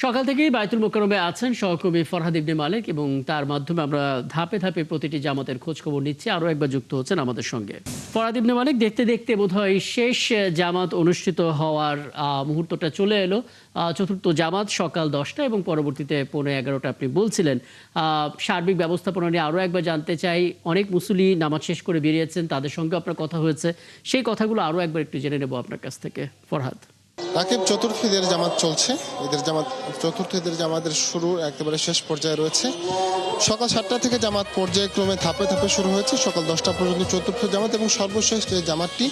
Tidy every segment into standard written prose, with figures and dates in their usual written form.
সকাল থেকেই বায়তুল মোকাররমে আছেন সহকর্মী ফরহাদ ইবনে মালিক এবং তার মাধ্যমে আমরা ধাপে ধাপে প্রতিটি জামাতের খোঁজ খবর নিচ্ছি। আরও একবার যুক্ত হচ্ছেন আমাদের সঙ্গে ফরহাদ ইবনে মালিক। দেখতে দেখতে বোধহয় শেষ জামাত অনুষ্ঠিত হওয়ার মুহূর্তটা চলে এলো। চতুর্থ জামাত সকাল 10টা এবং পরবর্তীতে 11:15 আপনি বলছিলেন। সার্বিক ব্যবস্থাপনা নিয়ে আরও একবার জানতে চাই। অনেক মুসল্লি নামাজ শেষ করে বেরিয়েছেন, তাদের সঙ্গে আপনার কথা হয়েছে, সেই কথাগুলো আরও একবার একটু জেনে নেব আপনার কাছ থেকে ফরহাদ। রাকিব, চতুর্থ ঈদের জামাত চলছে। চতুর্থ ঈদের জামাতের শুরু একেবারে শেষ পর্যায়ে রয়েছে। সকাল 7টা থেকে জামাত পর্যায়ক্রমে ধাপে ধাপে শুরু হয়েছে। সকাল 10টা পর্যন্ত চতুর্থ জামাত এবং সর্বশেষ যে জামাতটি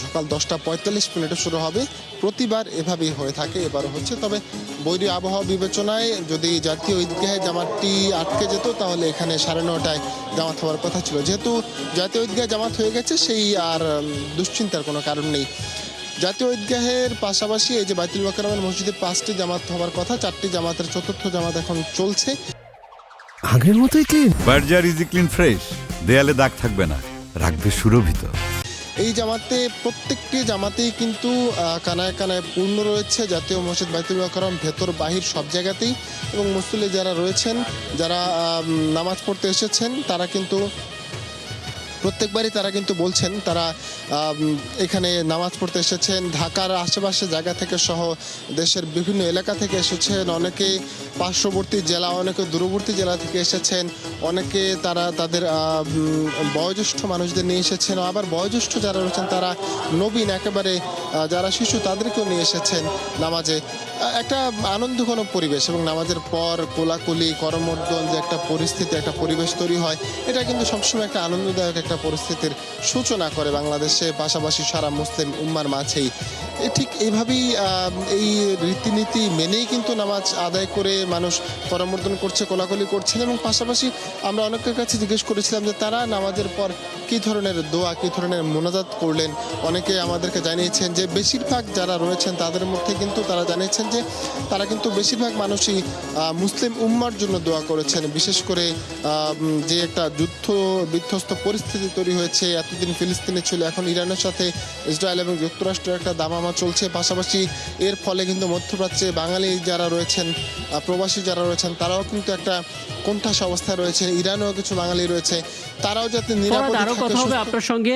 সকাল 10:45 শুরু হবে। প্রতিবার এভাবেই হয়ে থাকে, এবারও হচ্ছে। তবে বৈরী আবহাওয়া বিবেচনায় যদি জাতীয় ঈদগাহে জামাতটি আটকে যেত তাহলে এখানে 9:30টায় জামাত হওয়ার কথা ছিল। যেহেতু জাতীয় ঈদগাহে জামাত হয়ে গেছে, সেই আর দুশ্চিন্তার কোনো কারণ নেই। জাতীয় ঈদগাহের পাশাপাশি এই যে বায়তুল মোকাররমের মসজিদে 5টি জামাত হওয়ার কথা, 4টি জামাতের চতুর্থ জামাত এখন চলছে। আগের মতোই clean. Berger easy clean fresh, দেয়ালে দাগ থাকবে না, রাখবে সুরভিত। এই জামাতে প্রত্যেকটি জামাতেই কিন্তু কানায় কানায় পূর্ণ রয়েছে। জাতীয় মসজিদ বায়তুল মোকাররম ভেতর বাহির সব জায়গাতেই। এবং মুসল্লি যারা রয়েছেন, যারা নামাজ পড়তে এসেছেন, তারা কিন্তু প্রত্যেকবারই তারা কিন্তু বলছেন তারা এখানে নামাজ পড়তে এসেছেন। ঢাকার আশেপাশে জায়গা থেকে সহ দেশের বিভিন্ন এলাকা থেকে এসেছেন। অনেকে পার্শ্ববর্তী জেলা, অনেকে দূরবর্তী জেলা থেকে এসেছেন। অনেকে তারা তাদের বয়োজ্যেষ্ঠ মানুষদের নিয়ে এসেছেন। আবার বয়োজ্যেষ্ঠ যারা রয়েছেন তারা নবীন, একেবারে যারা শিশু, তাদেরকেও নিয়ে এসেছেন নামাজে। একটা আনন্দঘন পরিবেশ এবং নামাজের পর কোলাকুলি করমর্দন যে একটা পরিস্থিতি, একটা পরিবেশ তৈরি হয়, এটা কিন্তু সবসময় একটা আনন্দদায়ক একটা পরিস্থিতির সূচনা করে বাংলাদেশে, পাশাপাশি সারা মুসলিম উম্মার মাঝেই। ঠিক এইভাবেই এই রীতিনীতি মেনেই কিন্তু নামাজ আদায় করে মানুষ করমর্দন করছে, কোলাকুলি করছেন। এবং পাশাপাশি আমরা অনেকের কাছে জিজ্ঞেস করেছিলাম যে তারা নামাজের পর কী ধরনের দোয়া, কী ধরনের মোনাজাত করলেন। অনেকে আমাদেরকে জানিয়েছেন যে বেশিরভাগ যারা রয়েছেন তাদের মধ্যে কিন্তু তারা জানিয়েছেন যে তারা কিন্তু বেশিরভাগ মানুষই মুসলিম উম্মার জন্য দোয়া করেছেন। বিশেষ করে যে একটা যুদ্ধ বিধ্বস্ত পরিস্থিতি তৈরি হয়েছে, এতদিন ফিলিস্তিনে ছিল, এখন ইরানের সাথে ইসরায়েল এবং যুক্তরাষ্ট্রের একটা দামামা চলছে। পাশাপাশি এর ফলে কিন্তু মধ্যপ্রাচ্যে বাঙালি যারা রয়েছেন, প্রবাসী যারা রয়েছেন, তারাও কিন্তু একটা কোণঠাসা অবস্থায় রয়েছে। ইরানেও কিছু বাঙালি রয়েছে, তারাও যাতে নিরাপদে থাকে। কথা হবে আপনার সঙ্গে।